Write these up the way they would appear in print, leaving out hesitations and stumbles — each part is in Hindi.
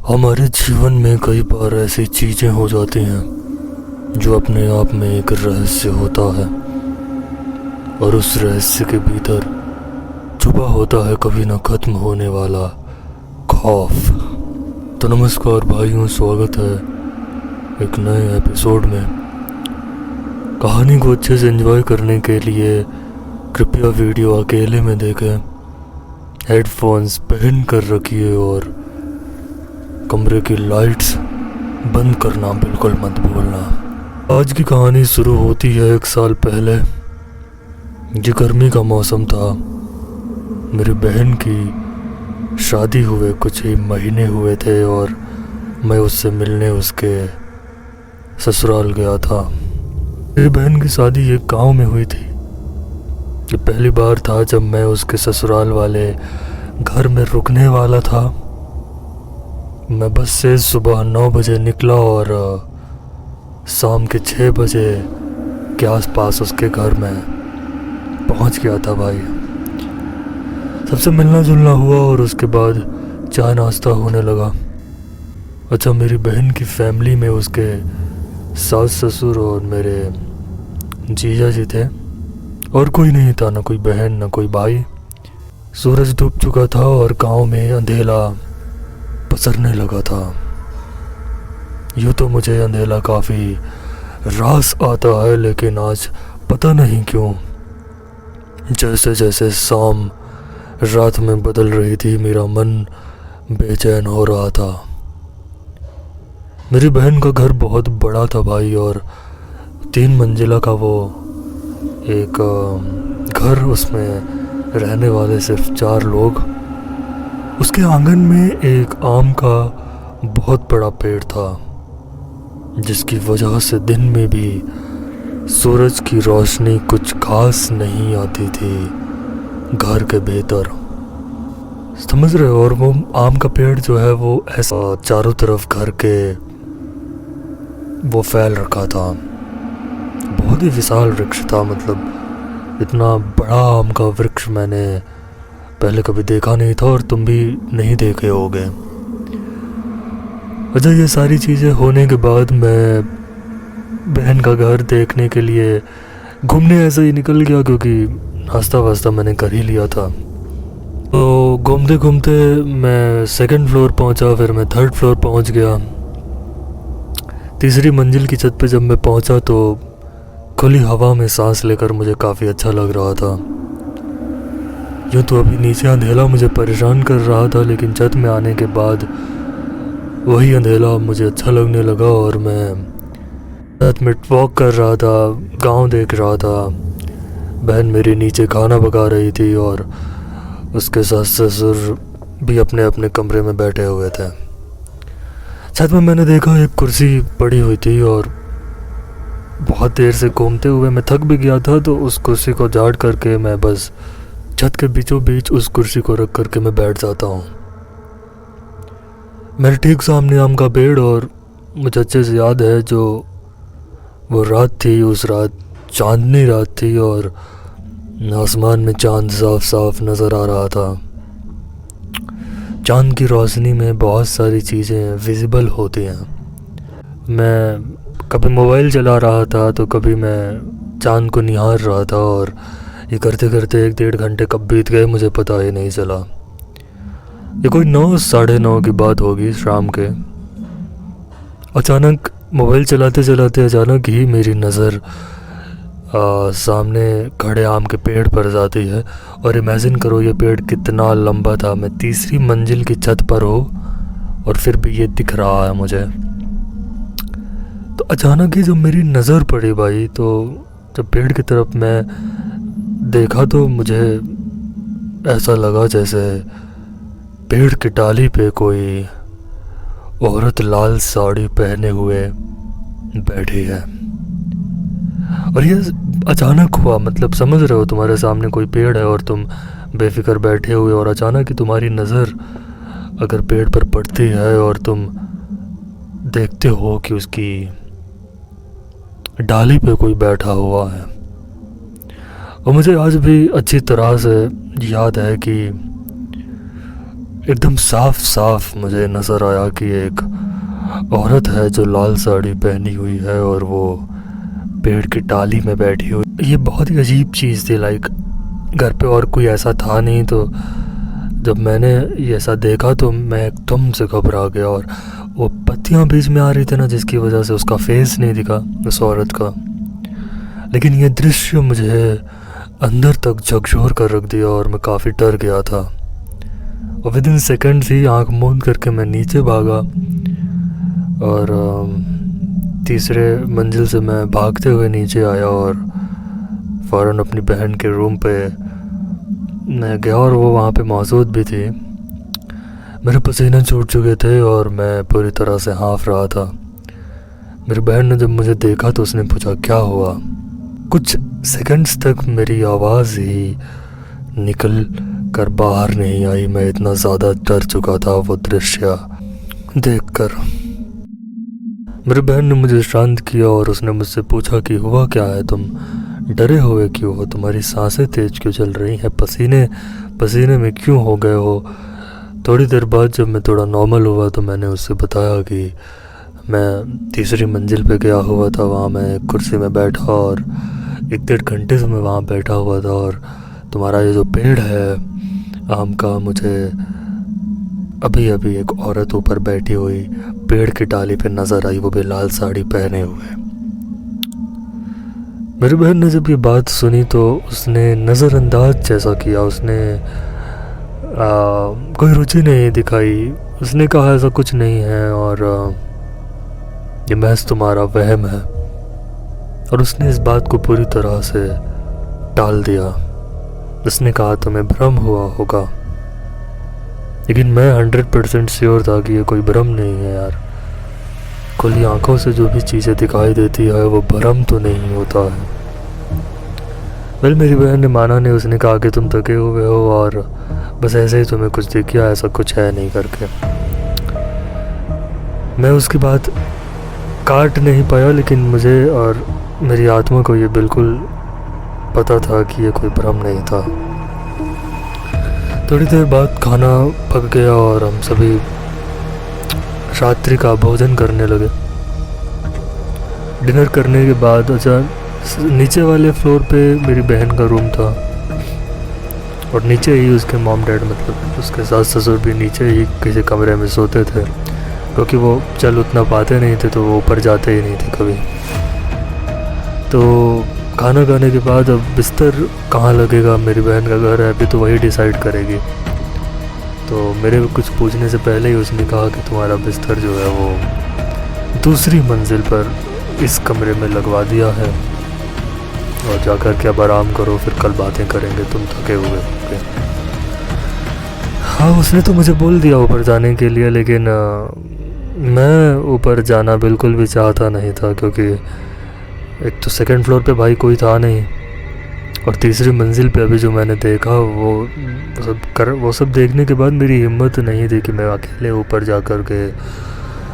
हमारे जीवन में कई बार ऐसी चीज़ें हो जाती हैं जो अपने आप में एक रहस्य होता है और उस रहस्य के भीतर छुपा होता है कभी न खत्म होने वाला खौफ। तो नमस्कार भाइयों, स्वागत है एक नए एपिसोड में। कहानी को अच्छे से एंजॉय करने के लिए कृपया वीडियो अकेले में देखें, हेडफोन्स पहन कर रखिए और कमरे की लाइट्स बंद करना बिल्कुल मत भूलना। आज की कहानी शुरू होती है 1 साल पहले। ये गर्मी का मौसम था। मेरी बहन की शादी हुए कुछ ही महीने हुए थे और मैं उससे मिलने उसके ससुराल गया था। मेरी बहन की शादी एक गांव में हुई थी। ये पहली बार था जब मैं उसके ससुराल वाले घर में रुकने वाला था। मैं बस से सुबह 9 बजे निकला और शाम के 6 बजे के आसपास उसके घर में पहुंच गया था भाई। सबसे मिलना जुलना हुआ और उसके बाद चाय नाश्ता होने लगा। अच्छा, मेरी बहन की फैमिली में उसके सास ससुर और मेरे जीजा जी थे और कोई नहीं था, ना कोई बहन ना कोई भाई। सूरज डूब चुका था और गांव में अंधेरा पसरने लगा था। यूँ तो मुझे अंधेरा काफ़ी रास आता है, लेकिन आज पता नहीं क्यों जैसे जैसे शाम रात में बदल रही थी मेरा मन बेचैन हो रहा था। मेरी बहन का घर बहुत बड़ा था भाई और 3 मंजिला का वो एक घर, उसमें रहने वाले सिर्फ 4 लोग। उसके आंगन में एक आम का बहुत बड़ा पेड़ था जिसकी वजह से दिन में भी सूरज की रोशनी कुछ खास नहीं आती थी घर के भीतर, समझ रहे हो। और वो आम का पेड़ जो है वो ऐसा चारों तरफ घर के वो फैल रखा था। बहुत ही विशाल वृक्ष था, मतलब इतना बड़ा आम का वृक्ष मैंने पहले कभी देखा नहीं था और तुम भी नहीं देखे होगे। अच्छा, ये सारी चीज़ें होने के बाद मैं बहन का घर देखने के लिए घूमने ऐसे ही निकल गया, क्योंकि नाश्ता वास्ता मैंने कर ही लिया था। तो घूमते घूमते मैं 2nd फ्लोर पहुंचा, फिर मैं 3rd फ्लोर पहुंच गया। 3री मंजिल की छत पे जब मैं पहुंचा तो खुली हवा में सांस लेकर मुझे काफ़ी अच्छा लग रहा था। यूँ तो अभी नीचे अंधेरा मुझे परेशान कर रहा था, लेकिन छत में आने के बाद वही अंधेरा मुझे अच्छा लगने लगा और मैं रात में वॉक कर रहा था, गांव देख रहा था। बहन मेरी नीचे खाना पका रही थी और उसके सास ससुर भी अपने अपने कमरे में बैठे हुए थे। छत में मैंने देखा एक कुर्सी पड़ी हुई थी और बहुत देर से घूमते हुए मैं थक भी गया था, तो उस कुर्सी को झाड़ करके मैं बस छत के बीचों बीच उस कुर्सी को रख करके मैं बैठ जाता हूँ। मेरे ठीक सामने आम का पेड़ और मुझे अच्छे से याद है जो वो रात थी, उस रात चांदनी रात थी और आसमान में चांद साफ साफ नज़र आ रहा था। चांद की रोशनी में बहुत सारी चीज़ें विजिबल होती हैं। मैं कभी मोबाइल चला रहा था तो कभी मैं चांद को निहार रहा था और ये करते करते 1-1.5 घंटे कब बीत गए मुझे पता ही नहीं चला। ये कोई 9 साढ़े 9 की बात होगी शाम के। अचानक मोबाइल चलाते चलाते अचानक ही मेरी नज़र सामने खड़े आम के पेड़ पर जाती है और इमेजिन करो ये पेड़ कितना लंबा था। मैं 3री मंजिल की छत पर हो और फिर भी ये दिख रहा है मुझे। तो अचानक ही जब मेरी नज़र पड़ी भाई, तो जब पेड़ की तरफ मैं देखा तो मुझे ऐसा लगा जैसे पेड़ की डाली पे कोई औरत लाल साड़ी पहने हुए बैठी है। और ये अचानक हुआ, मतलब समझ रहे हो, तुम्हारे सामने कोई पेड़ है और तुम बेफिक्र बैठे हुए और अचानक ही तुम्हारी नज़र अगर पेड़ पर पड़ती है और तुम देखते हो कि उसकी डाली पे कोई बैठा हुआ है। और मुझे आज भी अच्छी तरह से याद है कि एकदम साफ साफ मुझे नज़र आया कि एक औरत है जो लाल साड़ी पहनी हुई है और वो पेड़ की टाली में बैठी हुई। ये बहुत ही अजीब चीज़ थी। लाइक घर पे और कोई ऐसा था नहीं, तो जब मैंने ये ऐसा देखा तो मैं एकदम से घबरा गया। और वो पत्तियां बीच में आ रही थी ना, जिसकी वजह से उसका फेस नहीं दिखा उस औरत का। लेकिन ये दृश्य मुझे अंदर तक झकझोर कर रख दिया और मैं काफ़ी डर गया था। और विदिन सेकेंड्स ही आँख मूंद करके मैं नीचे भागा और तीसरे मंजिल से मैं भागते हुए नीचे आया और फ़ौरन अपनी बहन के रूम पे मैं गया और वो वहाँ पे मौजूद भी थी। मेरे पसीने छूट चुके थे और मैं पूरी तरह से हाँफ रहा था। मेरी बहन ने जब मुझे देखा तो उसने पूछा क्या हुआ। कुछ सेकंड्स तक मेरी आवाज़ ही निकल कर बाहर नहीं आई। मैं इतना ज़्यादा डर चुका था वो दृश्य देखकर। मेरी बहन ने मुझे शांत किया और उसने मुझसे पूछा कि हुआ क्या है, तुम डरे हुए क्यों हो, तुम्हारी सांसें तेज क्यों चल रही हैं, पसीने पसीने में क्यों हो गए हो। थोड़ी देर बाद जब मैं थोड़ा नॉर्मल हुआ तो मैंने उससे बताया कि मैं तीसरी मंजिल पे गया हुआ था। वहाँ मैं कुर्सी में बैठा और 1-1.5 घंटे से मैं वहाँ बैठा हुआ था और तुम्हारा ये जो पेड़ है आम का, मुझे अभी अभी एक औरत ऊपर बैठी हुई पेड़ की डाली पे नज़र आई, वो भी लाल साड़ी पहने हुए। मेरी बहन ने जब ये बात सुनी तो उसने नज़रअंदाज जैसा किया। उसने कोई रुचि नहीं दिखाई। उसने कहा ऐसा कुछ नहीं है और ये महज तुम्हारा वहम है। और उसने इस बात को पूरी तरह से टाल दिया। उसने कहा तुम्हें भ्रम हुआ होगा। लेकिन मैं 100% श्योर था कि ये कोई भ्रम नहीं है यार। खुली आंखों से जो भी चीज़ें दिखाई देती है वो भ्रम तो नहीं होता है। वेल मेरी बहन ने माना नहीं। उसने कहा कि तुम थके हुए हो और बस ऐसे ही तुम्हें कुछ दिख गया, ऐसा कुछ है नहीं करके। मैं उसकी बात काट नहीं पाया, लेकिन मुझे और मेरी आत्मा को ये बिल्कुल पता था कि ये कोई भ्रम नहीं था। थोड़ी देर बाद खाना पक गया और हम सभी रात्रि का भोजन करने लगे। डिनर करने के बाद नीचे वाले फ्लोर पे मेरी बहन का रूम था और नीचे ही उसके मॉम डैड, मतलब उसके सास ससुर भी नीचे ही किसी कमरे में सोते थे, क्योंकि वो चल उतना पाते नहीं थे तो वो ऊपर जाते ही नहीं थे कभी। तो खाना खाने के बाद अब बिस्तर कहाँ लगेगा, मेरी बहन का घर है अभी, तो वही डिसाइड करेगी। तो मेरे कुछ पूछने से पहले ही उसने कहा कि तुम्हारा बिस्तर जो है वो दूसरी मंजिल पर इस कमरे में लगवा दिया है और जाकर के अब आराम करो, फिर कल बातें करेंगे, तुम थके हुए होंगे। हाँ, उसने तो मुझे बोल दिया ऊपर जाने के लिए, लेकिन मैं ऊपर जाना बिल्कुल भी चाहता नहीं था, क्योंकि एक तो सेकंड फ्लोर पे भाई कोई था नहीं और तीसरी मंजिल पे अभी जो मैंने देखा वो सब देखने के बाद मेरी हिम्मत नहीं थी कि मैं अकेले ऊपर जा कर के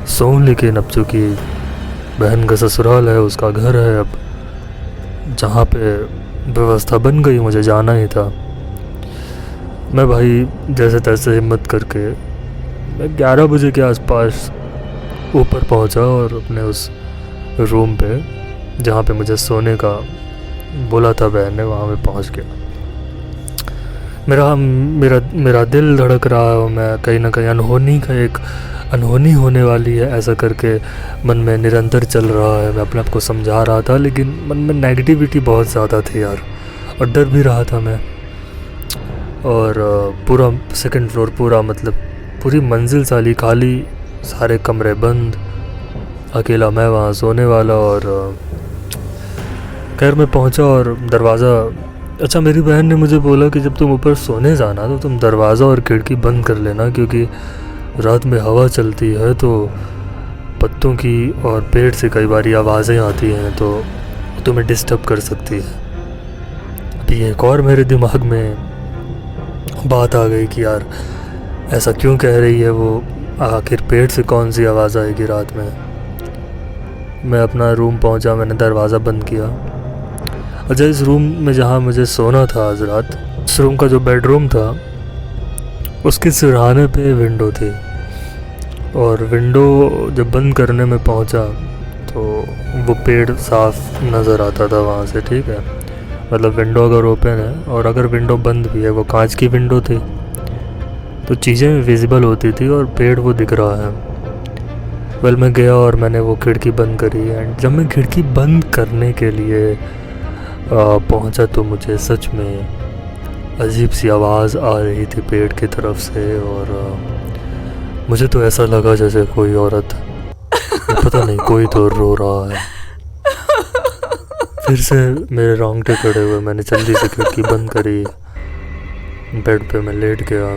सोऊं। लेकिन अब चूँकि बहन का ससुराल है, उसका घर है, अब जहाँ पे व्यवस्था बन गई मुझे जाना ही था। मैं भाई जैसे तैसे हिम्मत करके मैं 11 बजे के आसपास ऊपर पहुँचा और अपने उस रूम पे जहाँ पे मुझे सोने का बोला था बहन ने, वहाँ पे पहुँच गया। मेरा दिल धड़क रहा है। मैं कहीं ना कहीं अनहोनी होने वाली है ऐसा करके मन में निरंतर चल रहा है। मैं अपने आप को समझा रहा था, लेकिन मन में नेगेटिविटी बहुत ज़्यादा थी यार, और डर भी रहा था मैं। और पूरा सेकंड फ्लोर पूरा, मतलब पूरी मंजिल साली खाली, सारे कमरे बंद, अकेला मैं वहाँ सोने वाला। और खैर मैं पहुँचा और दरवाज़ा, अच्छा मेरी बहन ने मुझे बोला कि जब तुम ऊपर सोने जाना तो तुम दरवाज़ा और खिड़की बंद कर लेना, क्योंकि रात में हवा चलती है तो पत्तों की और पेड़ से कई बार आवाज़ें आती हैं तो तुम्हें डिस्टर्ब कर सकती है। अभी एक और मेरे दिमाग में बात आ गई कि यार ऐसा क्यों कह रही है वो, आखिर पेड़ से कौन सी आवाज़ आएगी रात में। मैं अपना रूम पहुंचा, मैंने दरवाज़ा बंद किया। अच्छा, इस रूम में जहाँ मुझे सोना था आज रात, इस रूम का जो बेडरूम था उसके सिरहाने पे विंडो थी, और विंडो जब बंद करने में पहुंचा तो वो पेड़ साफ नज़र आता था वहाँ से, ठीक है। मतलब विंडो अगर ओपन है और अगर विंडो बंद भी है, वो कांच की विंडो थी, तो चीज़ें विजिबल होती थी और पेड़ वो दिख रहा है। वेल मैं गया और मैंने वो खिड़की बंद करी, एंड जब मैं खिड़की बंद करने के लिए पहुंचा तो मुझे सच में अजीब सी आवाज़ आ रही थी पेड़ की तरफ से, और मुझे तो ऐसा लगा जैसे कोई औरत, पता नहीं, कोई तो रो रहा है। फिर से मेरे रोंगटे खड़े हुए, मैंने जल्दी से खिड़की बंद करी, बेड पे मैं लेट गया।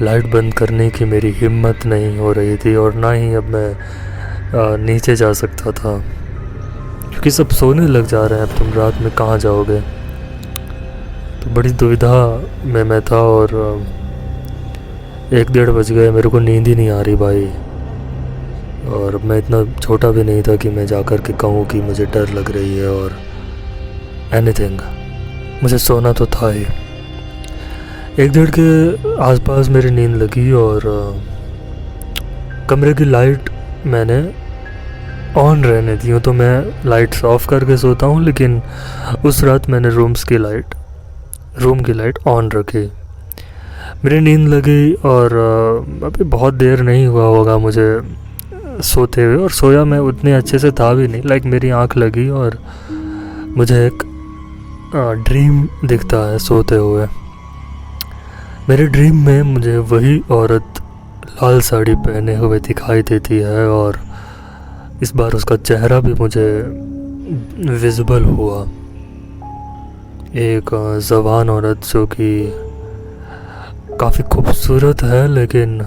लाइट बंद करने की मेरी हिम्मत नहीं हो रही थी, और ना ही अब मैं नीचे जा सकता था, क्योंकि सब सोने लग जा रहे हैं। अब तुम रात में कहाँ जाओगे? तो बड़ी दुविधा में मैं था, और 1-1:30 बज गए, मेरे को नींद ही नहीं आ रही भाई। और मैं इतना छोटा भी नहीं था कि मैं जा कर के कहूँ कि मुझे डर लग रही है और एनीथिंग। मुझे सोना तो था ही। 1-1:30 के आसपास मेरी नींद लगी, और कमरे की लाइट मैंने ऑन रहने दी। हूँ तो मैं लाइट्स ऑफ करके सोता हूँ, लेकिन उस रात मैंने रूम की लाइट ऑन रखी। मेरी नींद लगी, और अभी बहुत देर नहीं हुआ होगा मुझे सोते हुए, और सोया मैं उतने अच्छे से था भी नहीं। लाइक मेरी आंख लगी और मुझे एक ड्रीम दिखता है सोते हुए। मेरे ड्रीम में मुझे वही औरत लाल साड़ी पहने हुए दिखाई देती है, और इस बार उसका चेहरा भी मुझे विजिबल हुआ। एक जवान औरत जो कि काफ़ी खूबसूरत है, लेकिन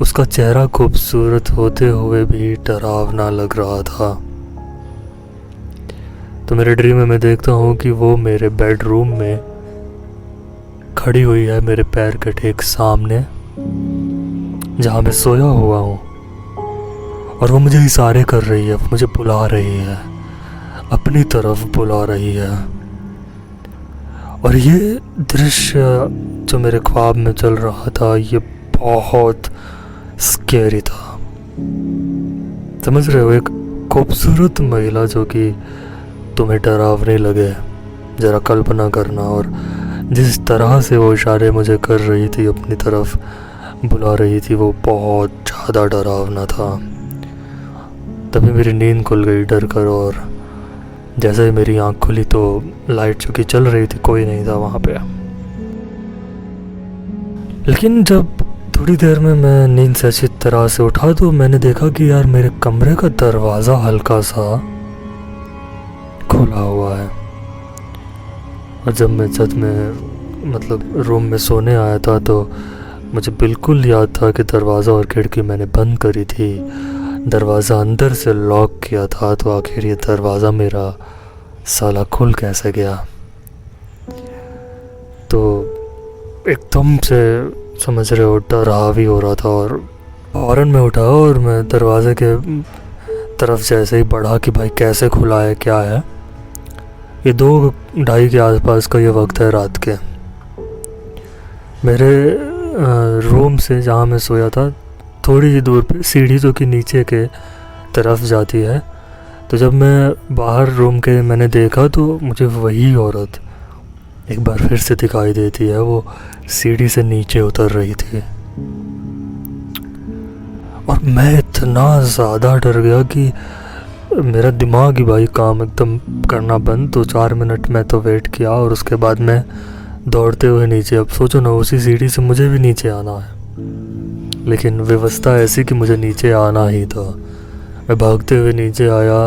उसका चेहरा खूबसूरत होते हुए भी डरावना लग रहा था। तो मेरे ड्रीम में मैं देखता हूँ कि वो मेरे बेडरूम में खड़ी हुई है, मेरे पैर के ठीक सामने जहाँ मैं सोया हुआ हूँ, और वो मुझे इशारे कर रही है, मुझे बुला रही है, अपनी तरफ बुला रही है। और ये दृश्य जो मेरे ख्वाब में चल रहा था, ये बहुत स्कैरी था। समझ रहे हो? एक खूबसूरत महिला जो कि तुम्हें डरावने लगे, ज़रा कल्पना करना। और जिस तरह से वो इशारे मुझे कर रही थी, अपनी तरफ बुला रही थी, वो बहुत ज़्यादा डरावना था। तभी मेरी नींद खुल गई डर कर, और जैसे ही मेरी आँख खुली तो लाइट जो कि चल रही थी, कोई नहीं था वहाँ पे। लेकिन जब थोड़ी देर में मैं नींद से अच्छी तरह से उठा तो मैंने देखा कि यार मेरे कमरे का दरवाज़ा हल्का सा खुला हुआ है। और जब मैं छत में मतलब रूम में सोने आया था तो मुझे बिल्कुल याद था कि दरवाज़ा और खिड़की मैंने बंद करी थी, दरवाज़ा अंदर से लॉक किया था। तो आखिर ये दरवाज़ा मेरा साला खुल कैसे गया? तो एकदम से समझ रहे हो डर हावी हो रहा था, और फ़ौरन में उठा और मैं दरवाज़े के तरफ जैसे ही बढ़ा कि भाई कैसे खुला है, क्या है। ये 2-2:30 के आसपास का ये वक्त है रात के। मेरे रूम से जहाँ मैं सोया था थोड़ी ही दूर पे सीढ़ी जो कि नीचे के तरफ जाती है। तो जब मैं बाहर रूम के मैंने देखा तो मुझे वही औरत एक बार फिर से दिखाई देती है। वो सीढ़ी से नीचे उतर रही थी, और मैं इतना ज़्यादा डर गया कि मेरा दिमाग ही भाई काम एकदम करना बंद। तो 4 मिनट में तो वेट किया, और उसके बाद मैं दौड़ते हुए नीचे, अब सोचो ना उसी सीढ़ी से मुझे भी नीचे आना है, लेकिन व्यवस्था ऐसी कि मुझे नीचे आना ही था। मैं भागते हुए नीचे आया।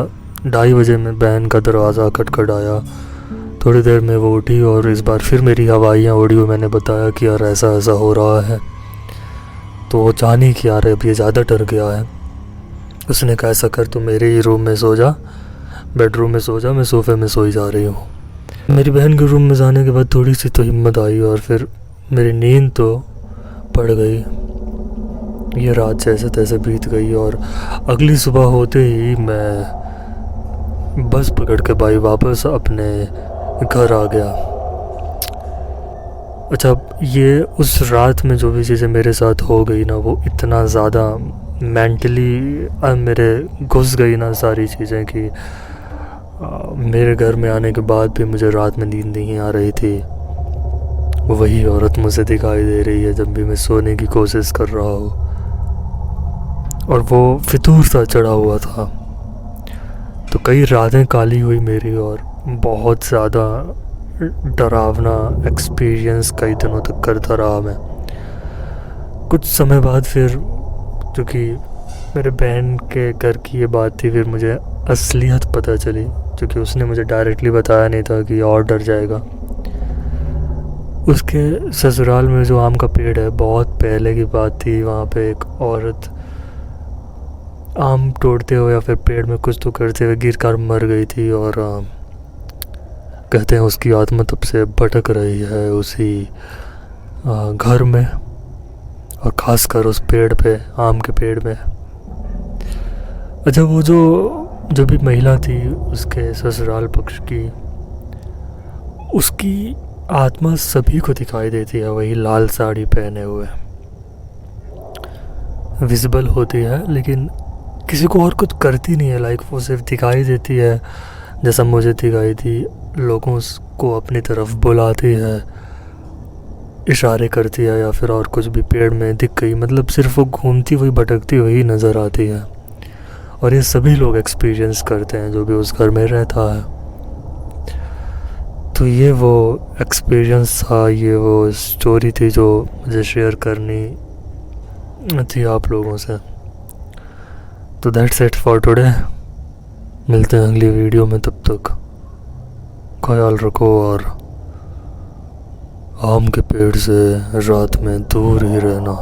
2:30 बजे में बहन का दरवाज़ा खटखटाया। थोड़ी देर में वो उठी और इस बार फिर मेरी हवाइयाँ उड़ी और मैंने बताया कि यार ऐसा ऐसा हो रहा है। तो वो जानी कि यार अब ये ज़्यादा डर गया है। उसने कहा ऐसा कर, तू मेरे ही रूम में सो जा, बेडरूम में सो जा, मैं सोफ़े में सोई जा रही हूँ। मेरी बहन के रूम में जाने के बाद थोड़ी सी तो हिम्मत आई और फिर मेरी नींद तो पड़ गई। ये रात जैसे तैसे बीत गई और अगली सुबह होते ही मैं बस पकड़ के भाई वापस अपने घर आ गया। अच्छा, ये उस रात में जो भी चीज़ें मेरे साथ हो गई ना, वो इतना ज़्यादा मेंटली मेरे घुस गई ना सारी चीज़ें कि मेरे घर में आने के बाद भी मुझे रात में नींद नहीं आ रही थी। वही औरत मुझे दिखाई दे रही है जब भी मैं सोने की कोशिश कर रहा हूँ, और वो फितूर सा चढ़ा हुआ था। तो कई रातें काली हुई मेरी, और बहुत ज़्यादा डरावना एक्सपीरियंस कई दिनों तक करता रहा मैं। कुछ समय बाद फिर, क्योंकि मेरे बहन के घर की ये बात थी, फिर मुझे असलियत पता चली, क्योंकि उसने मुझे डायरेक्टली बताया नहीं था कि और डर जाएगा। उसके ससुराल में जो आम का पेड़ है, बहुत पहले की बात थी, वहाँ पे एक औरत आम तोड़ते हुए या फिर पेड़ में कुछ तो करते हुए गिर कर मर गई थी, और कहते हैं उसकी आत्मा तब से भटक रही है उसी घर में, और ख़ासकर उस पेड़ पे, आम के पेड़ में। अच्छा, वो जो भी महिला थी उसके ससुराल पक्ष की, उसकी आत्मा सभी को दिखाई देती है, वही लाल साड़ी पहने हुए विजिबल होती है, लेकिन किसी को और कुछ करती नहीं है। लाइक वो सिर्फ दिखाई देती है जैसा मुझे दिखाई थी, लोगों को अपनी तरफ बुलाती है, इशारे करती है, या फिर और कुछ भी पेड़ में दिख गई, मतलब सिर्फ वो घूमती हुई भटकती हुई नज़र आती है। और ये सभी लोग एक्सपीरियंस करते हैं जो भी उस घर में रहता है। तो ये वो एक्सपीरियंस था, ये वो स्टोरी थी जो मुझे शेयर करनी थी आप लोगों से। तो दैट्स इट फॉर टुडे। मिलते हैं अगली वीडियो में, तब तक ख्याल रखो, और आम के पेड़ से रात में दूर ही रहना।